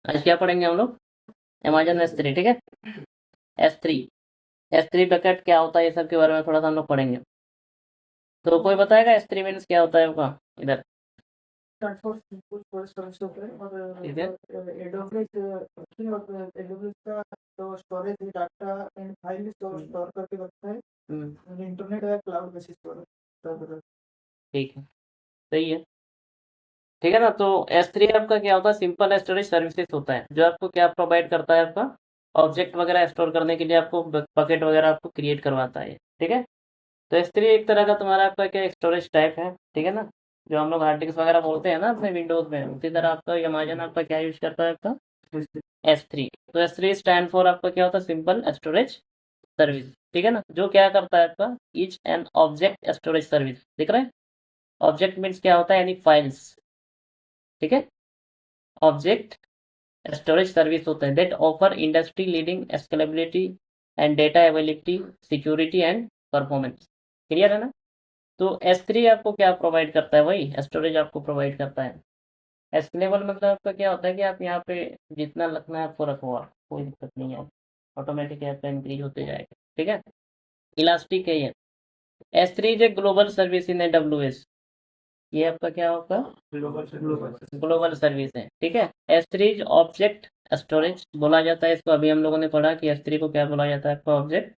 आज क्या पढ़ेंगे हम लोग? अमेजन S3, ठीक है। S3, S3 पैकेट क्या होता है, ये सब के बारे में थोड़ा सा हम लोग पढ़ेंगे। तो कोई बताएगा S3 मीन्स क्या होता है आपका इधर? ट्रांसपोर्ट कुछ सर्विस होता है और ठीक है। एडोफ्रेज एडोफ्रेज का तो storage data and file store करके रखता है। इंटरनेट या क्लाउड बेसिस स्टोर। ठीक है, सही है। ठीक है ना। तो S3 आपका क्या होता है? सिंपल स्टोरेज सर्विसेज होता है, जो आपको क्या प्रोवाइड करता है? आपका ऑब्जेक्ट वगैरह स्टोर करने के लिए आपको बकेट वगैरह आपको क्रिएट करवाता है, ठीक है। तो S3 एक तरह का तुम्हारा आपका क्या स्टोरेज टाइप है, ठीक है ना। जो हम लोग हार्ड डिस्क वगैरह बोलते हैं ना अपने विंडोज में, उसी तरह आपका अमेजन आपका क्या यूज करता है आपका S3। तो S3 स्टैंड फॉर आपका क्या होता है? सिंपल स्टोरेज सर्विस, ठीक है ना। जो क्या करता है आपका each and object storage service, दिख रहा है? ऑब्जेक्ट मीन्स क्या होता है? यानी फाइल्स, ठीक है। ऑब्जेक्ट स्टोरेज सर्विस होते हैं that offer industry leading scalability and data availability, security and performance. Clear है ना। तो S3 आपको क्या प्रोवाइड करता है? वही स्टोरेज आपको प्रोवाइड करता है। स्केलेबल मतलब आपका क्या होता है कि आप यहाँ पे जितना रखना है आपको रखो, आप कोई दिक्कत नहीं है, ऑटोमेटिक आपका इंक्रीज होते जाएगा, ठीक है। इलास्टिक है ये। S3 is a global service in AWS। ये आपका क्या होगा? ग्लोबल सर्विस है, ठीक है। S3 ऑब्जेक्ट स्टोरेज बोला जाता है इसको। अभी हम लोगों ने पढ़ा कि S3 को क्या बोला जाता है? आपका ऑब्जेक्ट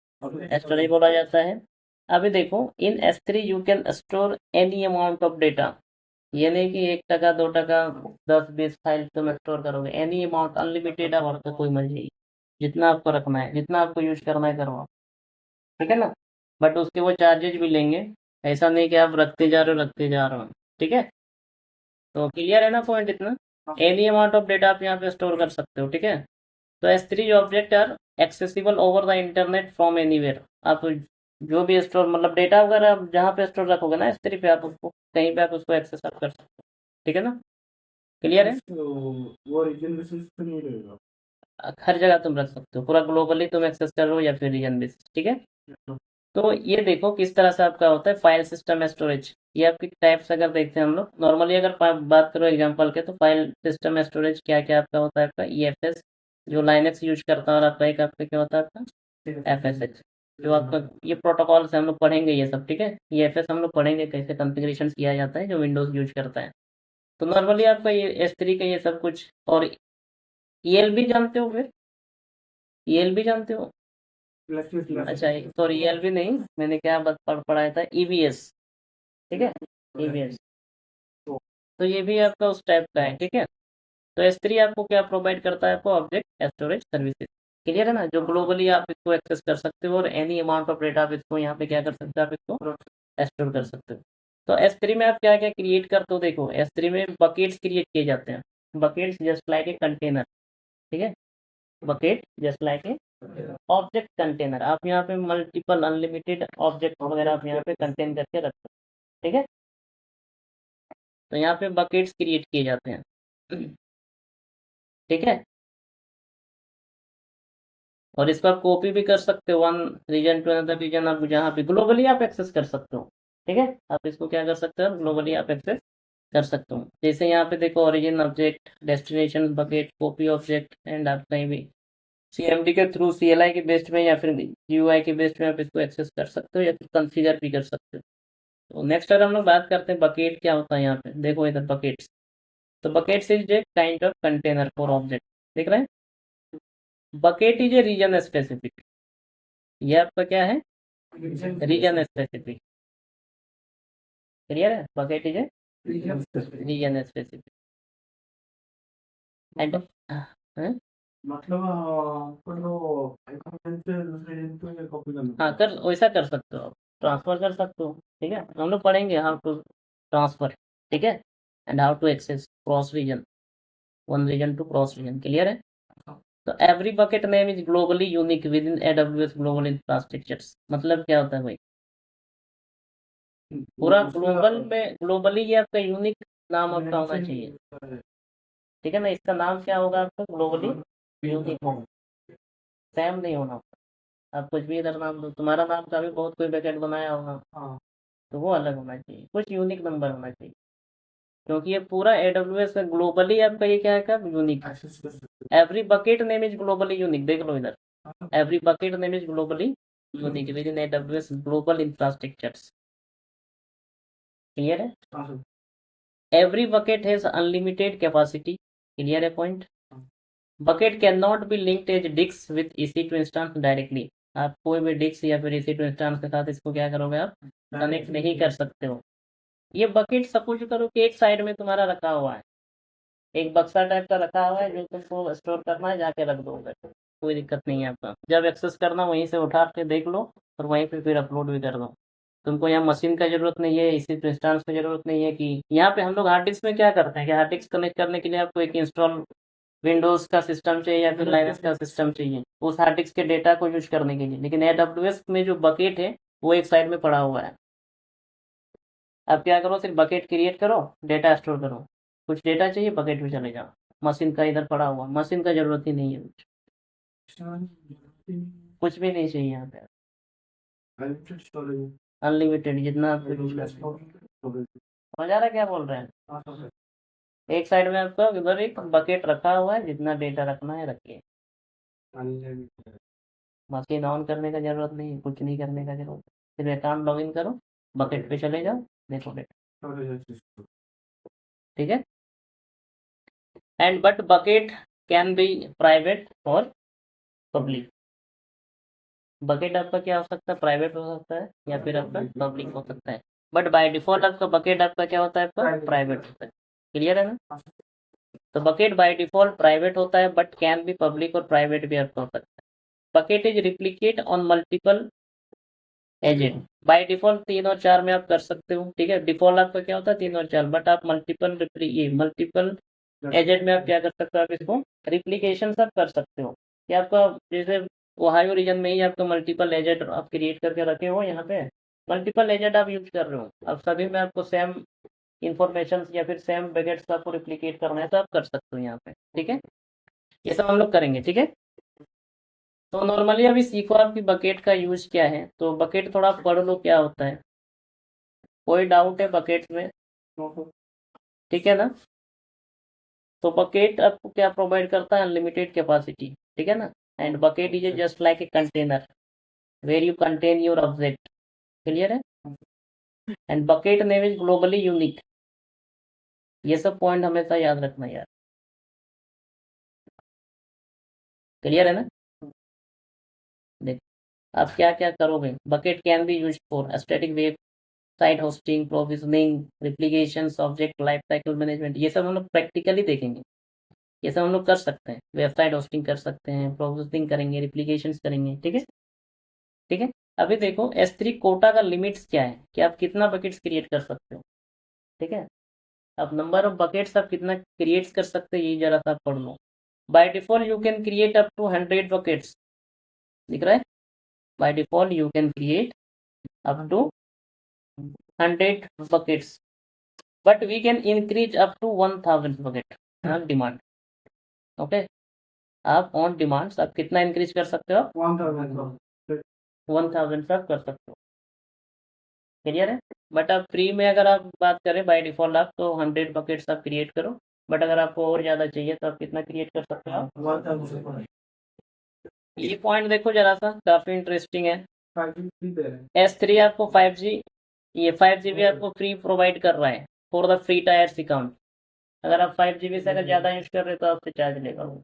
स्टोरेज बोला जाता है। अभी देखो, इन S3 you can store any amount of data. ये नहीं कि 1 टका 2 टका 10-20 फाइल तुम स्टोर करोगे। एनी अमाउंट, अनलिमिटेड है, आपका कोई मर्जी, जितना आपको रखना है, जितना आपको यूज करना है करो, ठीक है ना। बट उसके वो चार्जेज भी लेंगे। ऐसा नहीं कि आप रखते जा रहे हो, ठीक है। तो क्लियर है ना पॉइंट इतना? एनी अमाउंट ऑफ डेटा आप यहाँ पे स्टोर कर सकते हो, ठीक है। तो S3 object are accessible over the internet from anywhere. आप जो भी स्टोर मतलब डेटा वगैरह आप जहाँ पे स्टोर रखोगे ना S3 पे, आप उसको कहीं पे आप उसको एक्सेस आप कर सकते हो, ठीक है ना। क्लियर है? वो रीजन बेसिस पे नहीं रहेगा। हर जगह तुम रख सकते हो, पूरा ग्लोबली तुम एक्सेस कर रहे हो या फिर रीजन बेसिस, ठीक है। तो ये देखो किस तरह से आपका होता है फाइल सिस्टम स्टोरेज। ये आपकी टाइप्स अगर देखते हैं हम लोग नॉर्मली, अगर बात करो एग्जांपल के, तो फाइल सिस्टम स्टोरेज क्या क्या आपका होता है? आपका EFS, जो लाइनक्स यूज करता है, और आपका एक आपका क्या होता है? आपका FSH, जो आपका ये प्रोटोकॉल से हम लोग पढ़ेंगे ये सब, ठीक है। EFS हम लोग पढ़ेंगे कैसे कॉन्फ़िगरेशन किया जाता है, जो विंडोज यूज करता है। तो नॉर्मली आपका ये S3 का ये सब कुछ। और ELB जानते हो फिर? ELB जानते हो? अच्छा, सॉरी, ELB नहीं, मैंने क्या पढ़ाया था, EBS, ठीक है। EBS, तो ये भी आपका उस टाइप का है, ठीक है। तो S3 आपको क्या प्रोवाइड करता है? आपको ऑब्जेक्ट स्टोरेज सर्विसेज। क्लियर है ना। जो ग्लोबली आप इसको एक्सेस कर सकते हो, और एनी अमाउंट ऑफ डेटा आप इसको यहाँ पे क्या कर सकते हो? आप इसको स्टोर कर सकते हो। तो S3 में आप क्या क्या क्रिएट करते हो? देखो, S3 में बकेट्स क्रिएट किए जाते हैं। Buckets just like a container, ठीक है। बकेट जस्ट लाइक ए ऑब्जेक्ट कंटेनर। आप यहाँ पे मल्टीपल अनलिमिटेड ऑब्जेक्ट वगैरह आप यहाँ पे कंटेन करके रखते हो, ठीक है। तो यहाँ पे बकेट्स क्रिएट किए जाते हैं, ठीक है। और इसको आप कॉपी भी कर सकते हो, one region to another region, आप जहाँ पे ग्लोबली आप एक्सेस कर सकते हो, ठीक है। आप इसको क्या कर सकते हो? ग्लोबली आप एक्सेस कर सकते हो। जैसे यहाँ पे देखो, origin object, destination bucket, copy object, and आप कहीं भी CMD के थ्रू, CLI के बेस्ड में या फिर GUI के बेस्ड में आप इसको एक्सेस कर सकते हो, या फिर कंफिगर भी कर सकते हो। तो नेक्स्ट अगर हम लोग बात करते हैं बकेट क्या होता है, यहाँ पे देखो इधर बकेट्स। तो buckets is a kind of container for object, देख रहे हैं। Bucket is a region specific. ये आपका क्या है? Region specific. क्लियर है? Bucket is a region specific and मतलब अपन को एक से दूसरे दिन पे कॉपी करना हाँ, कर वैसा कर सकते हो, ट्रांसफर कर सकते हो, ठीक है। हम लोग पढ़ेंगे हाउ टू ट्रांसफर, ठीक है, and how to access cross region, one region to cross region. Clear है? तो every bucket name is globally unique within AWS global infrastructures. मतलब क्या होता है भाई? पूरा ग्लोबल में, ग्लोबली ये आपका यूनिक नाम आपका होना चाहिए, ठीक है ना। इसका नाम क्या होगा आपका? ग्लोबली यूनिक होगा, सेम नहीं होना। आप कुछ भी इधर नाम दो, तुम्हारा नाम का भी बहुत कोई बैकेट बनाया होगा, तो वो अलग होना चाहिए, कुछ यूनिक नंबर होना चाहिए, क्योंकि ये पूरा AWS का ग्लोबली आपका ये क्या है unique. Every bucket name is globally unique, देख लो इधर, every bucket name is globally unique within AWS global infrastructures. Clear है? Every bucket has unlimited capacity. Clear है point? Bucket can not be linked as disk with EC2 instance directly. आप कोई भी disc या फिर EC2 instance के साथ इसको क्या करोगे, आप कनेक्ट नहीं कर सकते हो। ये बकेट सपोज करो कि एक साइड में तुम्हारा रखा हुआ है, एक बक्सा टाइप का रखा हुआ है, जो तुमको स्टोर करना है जाके रख दो उधर, कोई दिक्कत नहीं है आपका। जब एक्सेस करना वहीं से उठा के देख लो और वहीं पे फिर अपलोड भी कर दो। तुमको यहाँ मशीन का जरूरत नहीं है, इसी इंस्टेंस की जरूरत नहीं है कि यहाँ पे हम लोग हार्ड डिस्क में क्या करते हैं कि हार्ड डिस्क कनेक्ट करने के लिए आपको एक इंस्टॉल विंडोज का सिस्टम चाहिए या फिर लाइनक्स का सिस्टम चाहिए उस हार्ड डिस्क के डेटा को यूज करने के लिए। लेकिन AWS में जो बकेट है वो एक साइड में पड़ा हुआ है। अब क्या करो, सिर्फ बकेट क्रिएट करो, डेटा स्टोर करो, कुछ डेटा चाहिए बकेट में चले जाओ, मशीन का इधर पड़ा हुआ, मशीन का जरूरत ही नहीं है, कुछ भी नहीं चाहिए यहाँ पे। अनलिमिटेड जितना आप यूज कर सकते हो। समझ आ रहा है क्या बोल रहे हैं? एक साइड में आपका उधर एक बकेट रखा हुआ है, जितना डेटा रखना है रखिए, मशीन ऑन करने का जरूरत नहीं है, कुछ नहीं करने का जरूरत, सिर्फ अकाउंट लॉगिन करो, बकेट पे चले जाओ, देखो डेटा। ठीक है? And but bucket can be private और पब्लिक। बकेट आपका क्या हो सकता है, प्राइवेट हो सकता है या फिर आपका पब्लिक हो सकता है, बट बाय डिफॉल्ट आपका बकेट आपका क्या होता है, आपका प्राइवेट होता है। क्लियर है ना? तो बकेट बाय डिफॉल्ट प्राइवेट होता है, बट कैन भी पब्लिक और प्राइवेट भी आपका हो सकता है। Bucket is replicate on multiple agent. By default 3 और 4 में आप कर सकते हो। ठीक है, डिफॉल्ट आपका क्या होता है 3 और 4, बट आप मल्टीपल एजेंट में आप क्या कर सकते हो, आप इसको रिप्लीकेशन सब कर सकते हो कि आपका जैसे ओहायो रीजन में ही आपका मल्टीपल एजेंट आप क्रिएट करके रखे हो, यहाँ पे मल्टीपल एजेंट आप यूज कर रहे हो, अब सभी में आपको सेम इंफॉर्मेशन या फिर सेम बकेट्स आपको रिप्लीकेट करना है तो आप कर सकते हो यहाँ पे। ठीक है, ये सब हम लोग करेंगे। ठीक है, तो नॉर्मली अभी सीखो आपकी बकेट का यूज क्या है। तो बकेट थोड़ा पढ़ लो क्या होता है, कोई डाउट है बकेट में? ठीक है ना? तो बकेट आपको क्या प्रोवाइड करता है, अनलिमिटेड कैपेसिटी। ठीक है ना? And bucket is just like a container where you contain your object. Clear है? And bucket name is globally unique. ये सब पॉइंट हमेशा याद रखना यार। क्लियर है ना? देख, आप क्या क्या करोगे, bucket can be use for static web site hosting, provisioning, replication, object life cycle management. ये सब हम लोग प्रैक्टिकली देखेंगे, ये सब हम लोग कर सकते हैं। वेबसाइट होस्टिंग कर सकते हैं, प्रोसेसिंग करेंगे, रिप्लिकेशंस करेंगे। ठीक है? ठीक है, अभी देखो S3 कोटा का लिमिट्स क्या है कि आप कितना बकेट्स क्रिएट कर सकते हो। ठीक है, अब नंबर ऑफ बकेट्स आप कितना क्रिएट कर सकते हो ये जरा सा पढ़ लो। By default you can create up to 100 buckets, दिख रहा है? By default you can create up to 100 buckets, but we can increase up to 1000 bucket on demand. Okay, आप ऑन डिमांड आप कितना इंक्रीज कर सकते हो, 1000 आप कर सकते हो। क्लियर है? बट आप फ्री में अगर आप बात करें बाय डिफॉल्ट आप तो 100 बकेट्स आप क्रिएट करो, बट अगर आपको और ज़्यादा चाहिए तो आप कितना क्रिएट कर सकते हो आप? ये पॉइंट देखो जरा सा, काफ़ी इंटरेस्टिंग है। S3 आपको 5G, ये 5GB आपको फ्री प्रोवाइड कर रहा है for the free tyres account. अगर आप 5GB से अगर ज़्यादा यूज कर रहे हो तो आपसे चार्ज लेगा वो।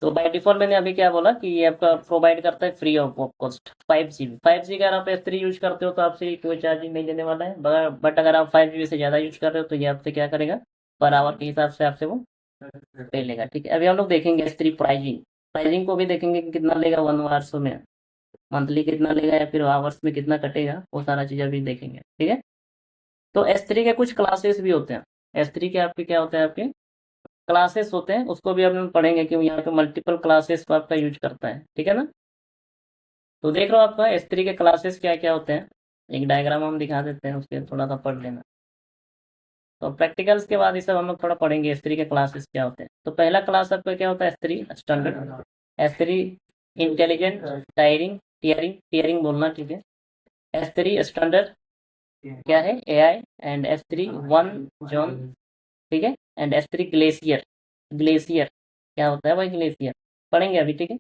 तो बाय डिफॉल्ट मैंने अभी क्या बोला कि ये आपका प्रोवाइड करता है free of cost 5GB। 5G अगर आप S3 यूज करते हो तो आपसे कोई चार्जिंग नहीं देने वाला है, बट अगर आप 5GB से ज़्यादा यूज कर रहे हो तो ये आपसे क्या करेगा, पर आवर के हिसाब से आपसे वो पे लेगा। ठीक है, अभी हम लोग देखेंगे S3 प्राइजिंग को भी देखेंगे कि कितना लेगा 1 आवर्स में, मंथली कितना लेगा या फिर आवर्स में कितना कटेगा, वो सारा चीज़ अभी देखेंगे। ठीक है, तो S3 के कुछ क्लासेस भी होते हैं। S3 के आपके क्या होते हैं, आपके क्लासेस होते हैं, उसको भी हम पढ़ेंगे कि यहाँ पे मल्टीपल क्लासेस को आपका यूज करता है। ठीक है ना? तो देख लो आपका S3 के क्लासेस क्या क्या होते हैं, एक डायग्राम हम दिखा देते हैं, उसके थोड़ा सा पढ़ लेना। तो प्रैक्टिकल्स के बाद ये सब हम लोग थोड़ा पढ़ेंगे S3 के क्लासेस क्या होते हैं। तो पहला क्लास आपका क्या होता है, S3 standard, S3 intelligent, tearing बोलना, ठीक है, S3 स्टैंडर्ड क्या है AI एंड S3 1 जॉन, ठीक है, एंड S3 ग्लेशियर। ग्लेशियर क्या होता है भाई? ग्लेशियर पढ़ेंगे अभी, ठीक है।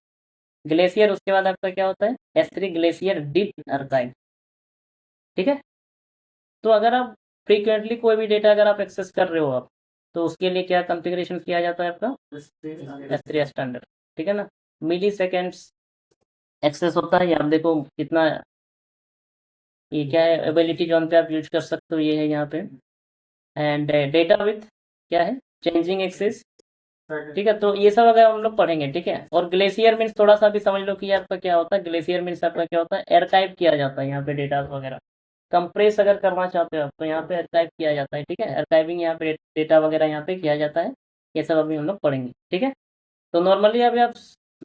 ग्लेशियर उसके बाद आपका क्या होता है? S3 ग्लेशियर डीप आर्काइव, ठीक है। तो अगर आप फ्रीक्वेंटली कोई भी डेटा अगर आप एक्सेस कर रहे हो आप, तो उसके लिए क्या कॉन्फ़िगरेशन किया जाता है आपका? S3 स्टैंडर्ड, ठीक है ना। मिली सेकेंड्स एक्सेस होता है, यहाँ देखो कितना, ये क्या है, एबिलिटी जोन पे आप यूज कर सकते हो, ये है यहाँ पे। एंड डेटा विथ क्या है? चेंजिंग एक्सेस, ठीक है। तो ये सब अगर हम लोग पढ़ेंगे, ठीक है। और ग्लेशियर मीन्स थोड़ा सा भी समझ लो कि आपका क्या होता है। ग्लेशियर मीन्स आपका क्या होता है? आर्काइव किया जाता है यहाँ पे डेटा वगैरह। कंप्रेस अगर करना चाहते हो आप, तो यहाँ पे आर्काइव किया जाता है, ठीक है। आर्काइविंग यहाँ पे डेटा वगैरह यहाँ पे किया जाता है। ये सब अभी हम लोग पढ़ेंगे, ठीक है। तो नॉर्मली अभी आप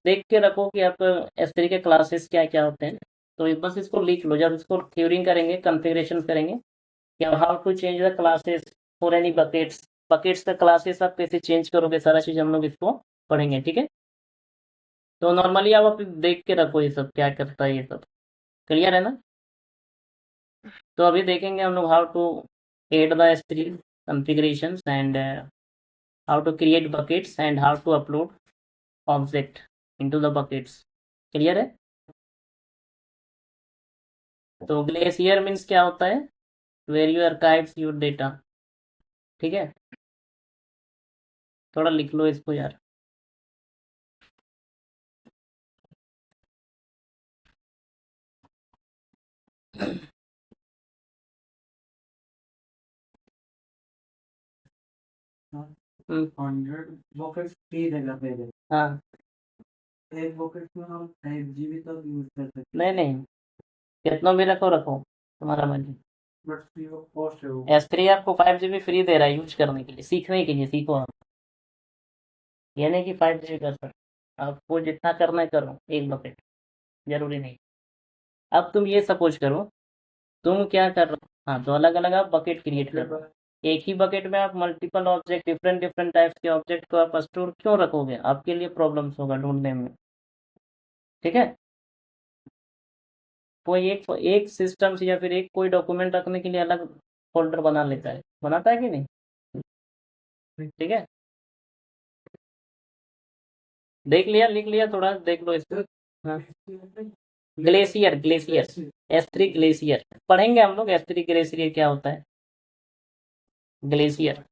देख के रखो कि आप S3 के क्लासेस क्या क्या होते हैं। तो बस इसको लिख लो, जब इसको थ्योरिंग करेंगे, कॉन्फ़िगरेशन करेंगे कि how to change the classes for any buckets. Buckets का क्लासेस आप कैसे चेंज करोगे, सारा चीज़ हम लोग इसको पढ़ेंगे, ठीक है। तो नॉर्मली आप देख के रखो ये सब क्या करता है, ये सब क्लियर है ना। तो अभी देखेंगे हम लोग how to add the S3 configurations and how to create buckets and how to upload object into the buckets, clear है। तो ग्लेशियर मीन्स क्या होता है? Where you archives your data, ठीक है। थोड़ा लिख लो इसको यार। हम्म, 100 बकेट फ्री देगा पहले। हाँ, एक बकेट में हम 5 GB तक यूज कर सकते नहीं नहीं, कितना भी रखो रखो, तुम्हारा मर्जी। बट फ्री ऑफ कॉस्ट है वो। S3 आपको 5 GB फ्री दे रहा है यूज करने के लिए, सीखने के लिए, सीखो आप। ये नहीं कि 5 GB कर सकते, आपको जितना करना है करो, एक बकेट जरूरी नहीं। अब तुम ये सपोज करो, तुम क्या कर रहे हो? हाँ, तो अलग अलग आप बकेट क्रिएट कर रहे हो। एक ही बकेट में आप multiple object, different different types के ऑब्जेक्ट को आप स्टोर क्यों रखोगे? आपके लिए प्रॉब्लम्स होगा ढूंढने में, ठीक है। कोई एक एक सिस्टम से या फिर एक कोई डॉक्यूमेंट रखने के लिए अलग फोल्डर बना लेता है, बनाता है कि नहीं? ठीक है, देख लिया, लिख लिया, थोड़ा देख लो इसको। हाँ, ग्लेशियर, ग्लेशियर, S3 ग्लेशियर पढ़ेंगे हम लोग। S3 ग्लेशियर क्या होता है? ग्लेशियर